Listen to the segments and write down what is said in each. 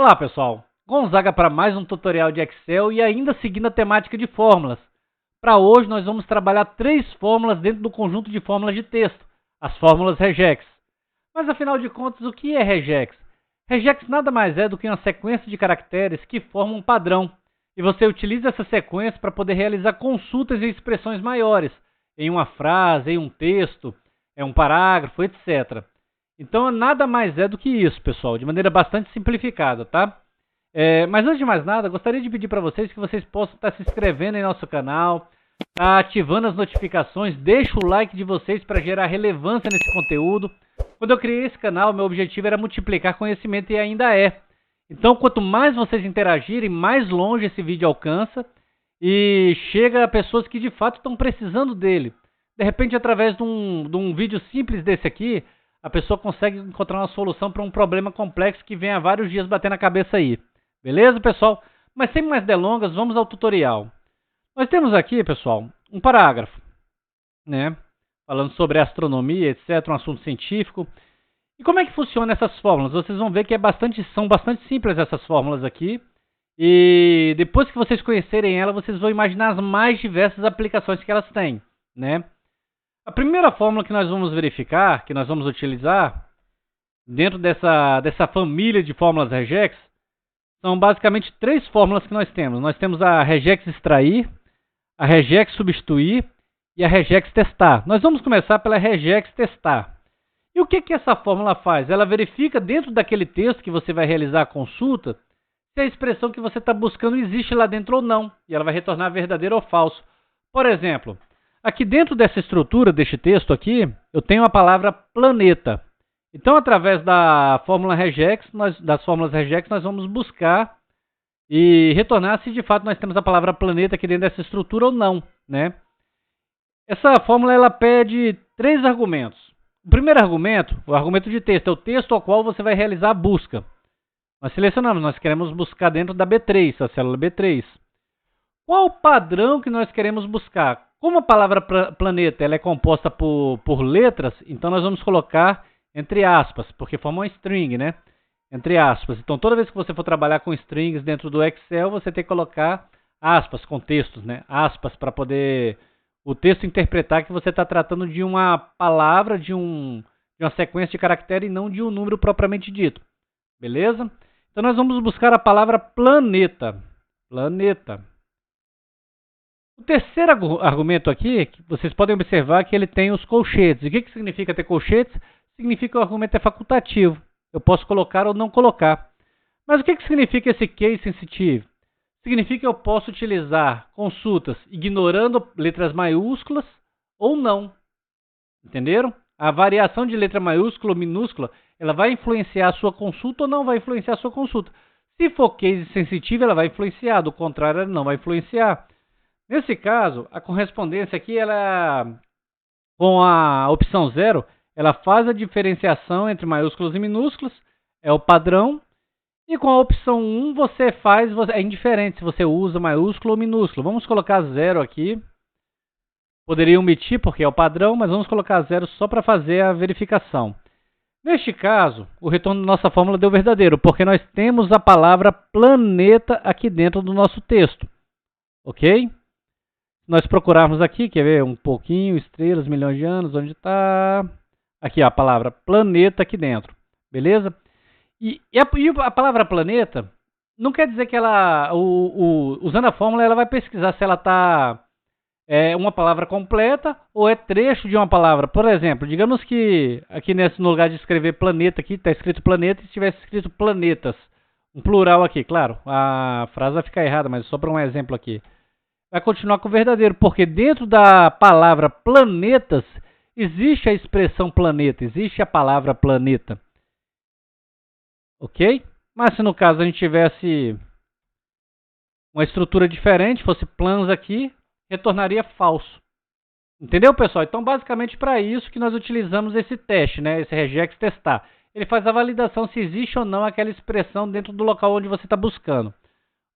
Olá pessoal, Gonzaga para mais um tutorial de Excel e ainda seguindo a temática de fórmulas. Para hoje nós vamos trabalhar três fórmulas dentro do conjunto de fórmulas de texto, as fórmulas regex. Mas afinal de contas, o que é regex? Regex nada mais é do que uma sequência de caracteres que formam um padrão, e você utiliza essa sequência para poder realizar consultas e expressões maiores, em uma frase, em um texto, em um parágrafo, etc. Então, nada mais é do que isso, pessoal, de maneira bastante simplificada, tá? Mas antes de mais nada, gostaria de pedir para vocês que vocês possam estar se inscrevendo em nosso canal, tá ativando as notificações, deixa o like de vocês para gerar relevância nesse conteúdo. Quando eu criei esse canal, meu objetivo era multiplicar conhecimento e ainda é. Então, quanto mais vocês interagirem, mais longe esse vídeo alcança e chega a pessoas que de fato estão precisando dele. De repente, através de um vídeo simples desse aqui, a pessoa consegue encontrar uma solução para um problema complexo que vem há vários dias batendo na cabeça aí. Beleza, pessoal? Mas sem mais delongas, vamos ao tutorial. Nós temos aqui, pessoal, um parágrafo, né? Falando sobre astronomia, etc., um assunto científico. E como é que funciona essas fórmulas? Vocês vão ver que são bastante simples essas fórmulas aqui. E depois que vocês conhecerem ela, vocês vão imaginar as mais diversas aplicações que elas têm, né? A primeira fórmula que nós vamos verificar, que nós vamos utilizar dentro dessa família de fórmulas regex, são basicamente três fórmulas que nós temos. Nós temos a regex extrair, a regex substituir e a regex testar. Nós vamos começar pela regex testar. E o que essa fórmula faz? Ela verifica dentro daquele texto que você vai realizar a consulta se a expressão que você está buscando existe lá dentro ou não. E ela vai retornar verdadeiro ou falso. Por exemplo, aqui dentro dessa estrutura, deste texto aqui, eu tenho a palavra planeta. Então, através da fórmula regex, das fórmulas regex, nós vamos buscar e retornar se de fato nós temos a palavra planeta aqui dentro dessa estrutura ou não, né? Essa fórmula ela pede três argumentos. O primeiro argumento, o argumento de texto, é o texto ao qual você vai realizar a busca. Nós selecionamos, nós queremos buscar dentro da B3, a célula B3. Qual o padrão que nós queremos buscar? Como a palavra planeta ela é composta por letras, então nós vamos colocar entre aspas, porque forma uma string, né? Entre aspas. Então, toda vez que você for trabalhar com strings dentro do Excel, você tem que colocar aspas, contextos, né? Aspas, para poder o texto interpretar que você está tratando de uma palavra, de uma sequência de caracteres e não de um número propriamente dito. Beleza? Então, nós vamos buscar a palavra planeta. Planeta. O terceiro argumento aqui, vocês podem observar que ele tem os colchetes. E o que significa ter colchetes? Significa que o argumento é facultativo. Eu posso colocar ou não colocar. Mas o que significa esse case sensitive? Significa que eu posso utilizar consultas ignorando letras maiúsculas ou não. Entenderam? A variação de letra maiúscula ou minúscula, ela vai influenciar a sua consulta ou não vai influenciar a sua consulta. Se for case sensitive, ela vai influenciar. Do contrário, ela não vai influenciar. Nesse caso, a correspondência aqui, com a opção 0, ela faz a diferenciação entre maiúsculas e minúsculas, é o padrão. E com a opção 1, é indiferente se você usa maiúsculo ou minúsculo. Vamos colocar 0 aqui. Poderia omitir porque é o padrão, mas vamos colocar 0 só para fazer a verificação. Neste caso, o retorno da nossa fórmula deu verdadeiro, porque nós temos a palavra planeta aqui dentro do nosso texto. Ok? Nós procurarmos aqui, quer ver? Um pouquinho, estrelas, milhões de anos, onde está? Aqui, ó, a palavra planeta aqui dentro. Beleza? E a palavra planeta não quer dizer que ela, usando a fórmula, ela vai pesquisar se ela está uma palavra completa ou é trecho de uma palavra. Por exemplo, digamos que aqui no lugar de escrever planeta, aqui está escrito planeta, e se tivesse escrito planetas, um plural aqui, claro, a frase vai ficar errada, mas só para um exemplo aqui. Vai continuar com o verdadeiro, porque dentro da palavra planetas existe a expressão planeta, existe a palavra planeta. Ok? Mas se no caso a gente tivesse uma estrutura diferente, fosse planos aqui, retornaria falso. Entendeu, pessoal? Então, basicamente para isso que nós utilizamos esse teste, né? Esse regex testar. Ele faz a validação se existe ou não aquela expressão dentro do local onde você está buscando.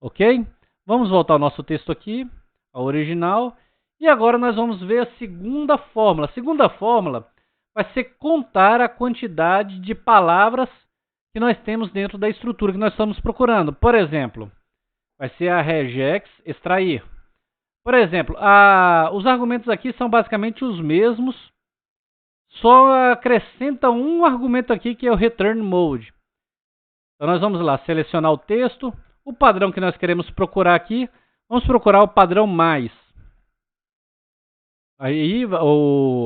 Ok? Vamos voltar ao nosso texto aqui, ao original. E agora nós vamos ver a segunda fórmula. A segunda fórmula vai ser contar a quantidade de palavras que nós temos dentro da estrutura que nós estamos procurando. Por exemplo, vai ser a regex extrair. Por exemplo, os argumentos aqui são basicamente os mesmos, só acrescenta um argumento aqui que é o return mode. Então nós vamos lá selecionar o texto, o padrão que nós queremos procurar aqui, vamos procurar o padrão mais. Aí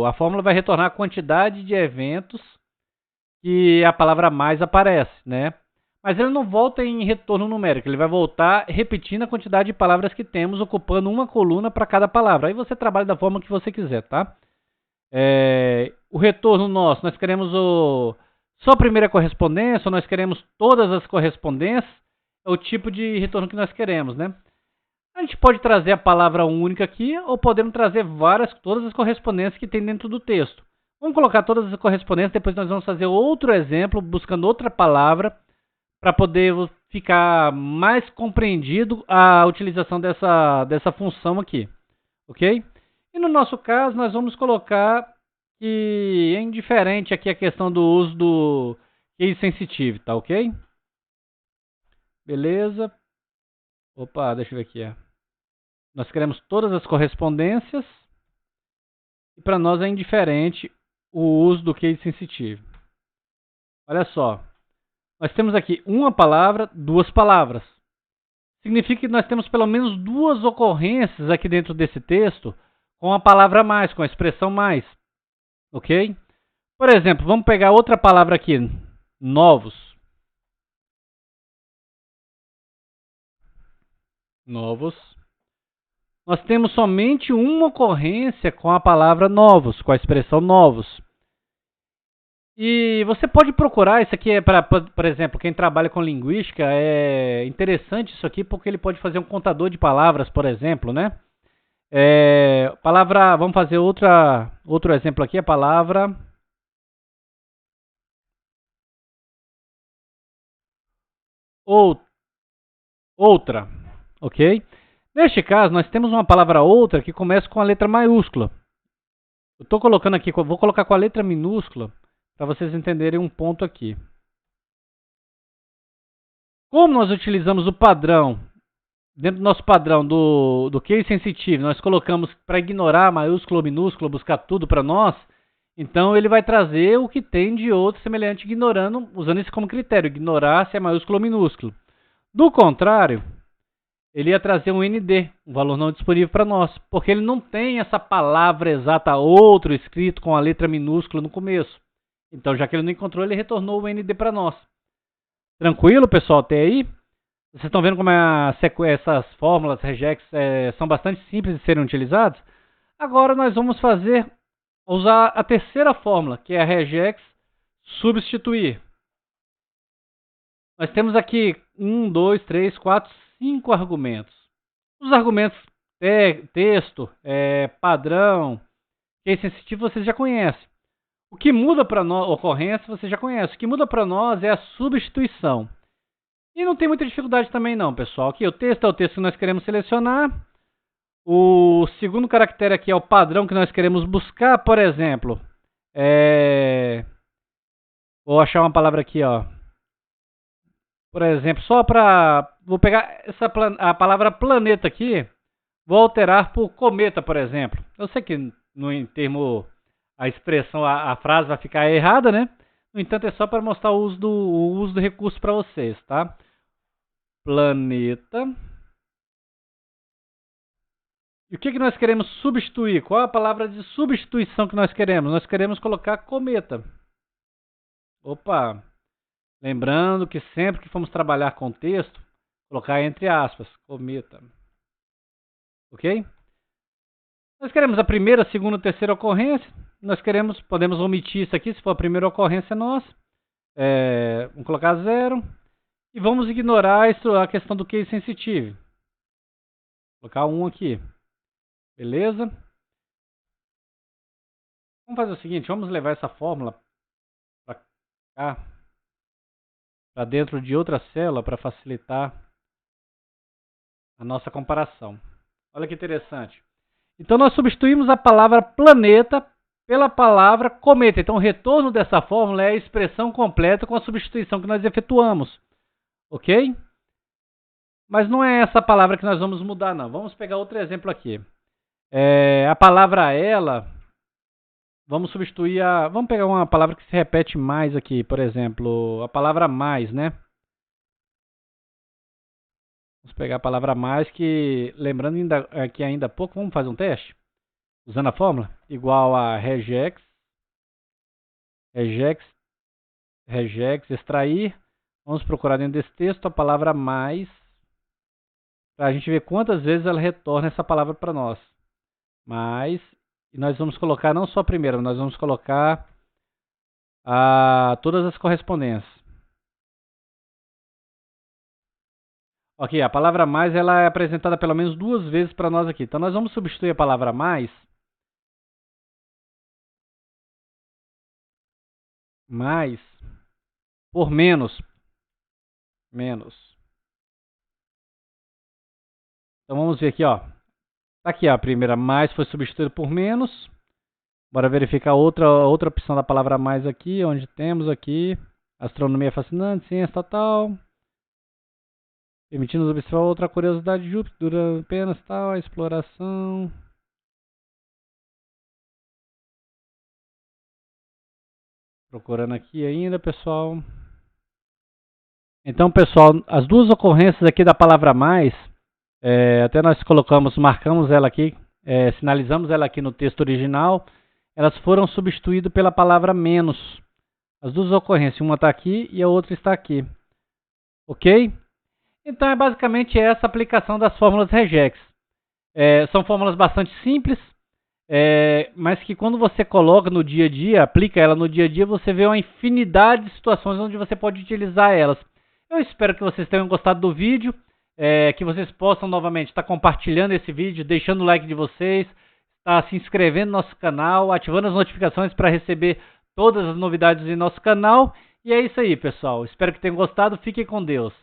a fórmula vai retornar a quantidade de eventos que a palavra mais aparece, né? Mas ele não volta em retorno numérico, ele vai voltar repetindo a quantidade de palavras que temos, ocupando uma coluna para cada palavra. Aí você trabalha da forma que você quiser, tá? O retorno nosso, nós queremos só a primeira correspondência, ou nós queremos todas as correspondências, é o tipo de retorno que nós queremos, né? A gente pode trazer a palavra única aqui, ou podemos trazer todas as correspondências que tem dentro do texto. Vamos colocar todas as correspondências, depois nós vamos fazer outro exemplo, buscando outra palavra, para poder ficar mais compreendido a utilização dessa função aqui, ok? E no nosso caso, nós vamos colocar que é indiferente aqui a questão do uso do case sensitive, tá ok? Beleza. Opa, deixa eu ver aqui. Nós queremos todas as correspondências e para nós é indiferente o uso do case sensitive. Olha só. Nós temos aqui uma palavra, duas palavras. Significa que nós temos pelo menos duas ocorrências aqui dentro desse texto com a palavra mais, com a expressão mais. Ok? Por exemplo, vamos pegar outra palavra aqui. Novos. Novos. Nós temos somente uma ocorrência com a palavra novos, com a expressão novos. E você pode procurar, isso aqui é para, por exemplo, quem trabalha com linguística, é interessante isso aqui porque ele pode fazer um contador de palavras, por exemplo, né? Vamos fazer outro exemplo aqui, a palavra outra, ok? Neste caso, nós temos uma palavra outra que começa com a letra maiúscula. Eu estou colocando aqui, vou colocar com a letra minúscula, para vocês entenderem um ponto aqui. Como nós utilizamos o padrão, dentro do nosso padrão do case sensitive, nós colocamos para ignorar maiúsculo ou minúsculo, buscar tudo para nós, então ele vai trazer o que tem de outro semelhante ignorando, usando isso como critério, ignorar se é maiúsculo ou minúsculo. Do contrário, ele ia trazer um ND, um valor não disponível para nós, porque ele não tem essa palavra exata, outro escrito com a letra minúscula no começo. Então, já que ele não encontrou, ele retornou o ND para nós. Tranquilo, pessoal, até aí? Vocês estão vendo como essas fórmulas regex são bastante simples de serem utilizadas? Agora nós vamos usar a terceira fórmula, que é a regex substituir. Nós temos aqui 1, 2, 3, 4, 5 argumentos. Os argumentos texto, padrão, case sensitivo vocês já conhecem. O que muda para nós, ocorrência, você já conhece. O que muda para nós é a substituição. E não tem muita dificuldade também não, pessoal. Aqui o texto é o texto que nós queremos selecionar. O segundo caractere aqui é o padrão que nós queremos buscar. Por exemplo, vou achar uma palavra aqui, ó. Por exemplo, vou pegar a palavra planeta aqui, vou alterar por cometa, por exemplo. Eu sei que em termo a expressão, a frase vai ficar errada, né? No entanto, é só para mostrar o uso do recurso para vocês, tá? Planeta. E o que nós queremos substituir? Qual a palavra de substituição que nós queremos? Nós queremos colocar cometa. Opa! Lembrando que sempre que formos trabalhar com texto, colocar entre aspas, cometa. Ok? Nós queremos a primeira, segunda, terceira ocorrência. Podemos omitir isso aqui, se for a primeira ocorrência nossa. Vamos colocar 0. E vamos ignorar a questão do case sensitive. Vou colocar 1 aqui. Beleza? Vamos fazer o seguinte, vamos levar essa fórmula para cá, para dentro de outra célula, para facilitar a nossa comparação. Olha que interessante. Então, nós substituímos a palavra planeta pela palavra cometa. Então, o retorno dessa fórmula é a expressão completa com a substituição que nós efetuamos. Ok? Mas não é essa palavra que nós vamos mudar, não. Vamos pegar outro exemplo aqui. A palavra ela, vamos substituir a... Vamos pegar uma palavra que se repete mais aqui, por exemplo, a palavra mais, né? Vamos pegar a palavra mais, que, lembrando que ainda há pouco, vamos fazer um teste? Usando a fórmula, igual a regex, extrair. Vamos procurar dentro desse texto a palavra mais, para a gente ver quantas vezes ela retorna essa palavra para nós. Mais, e nós vamos colocar não só a primeira, nós vamos colocar todas as correspondências. Ok, a palavra mais ela é apresentada pelo menos 2 vezes para nós aqui. Então nós vamos substituir a palavra mais por menos. Menos. Então vamos ver aqui, ó. Tá aqui, ó, a primeira mais foi substituída por menos. Bora verificar outra opção da palavra mais aqui, onde temos aqui astronomia fascinante, ciência tal. Permitindo observar outra curiosidade de Júpiter, dura apenas tal, a exploração. Procurando aqui ainda, pessoal. Então, pessoal, as 2 ocorrências aqui da palavra mais, até nós marcamos ela aqui, sinalizamos ela aqui no texto original, elas foram substituídas pela palavra menos. As 2 ocorrências, uma está aqui e a outra está aqui. Ok? Então, é basicamente essa aplicação das fórmulas regex. São fórmulas bastante simples, mas que quando você coloca no dia a dia, aplica ela no dia a dia, você vê uma infinidade de situações onde você pode utilizar elas. Eu espero que vocês tenham gostado do vídeo, que vocês possam novamente estar compartilhando esse vídeo, deixando o like de vocês, estar se inscrevendo no nosso canal, ativando as notificações para receber todas as novidades em nosso canal. E é isso aí, pessoal. Espero que tenham gostado. Fiquem com Deus.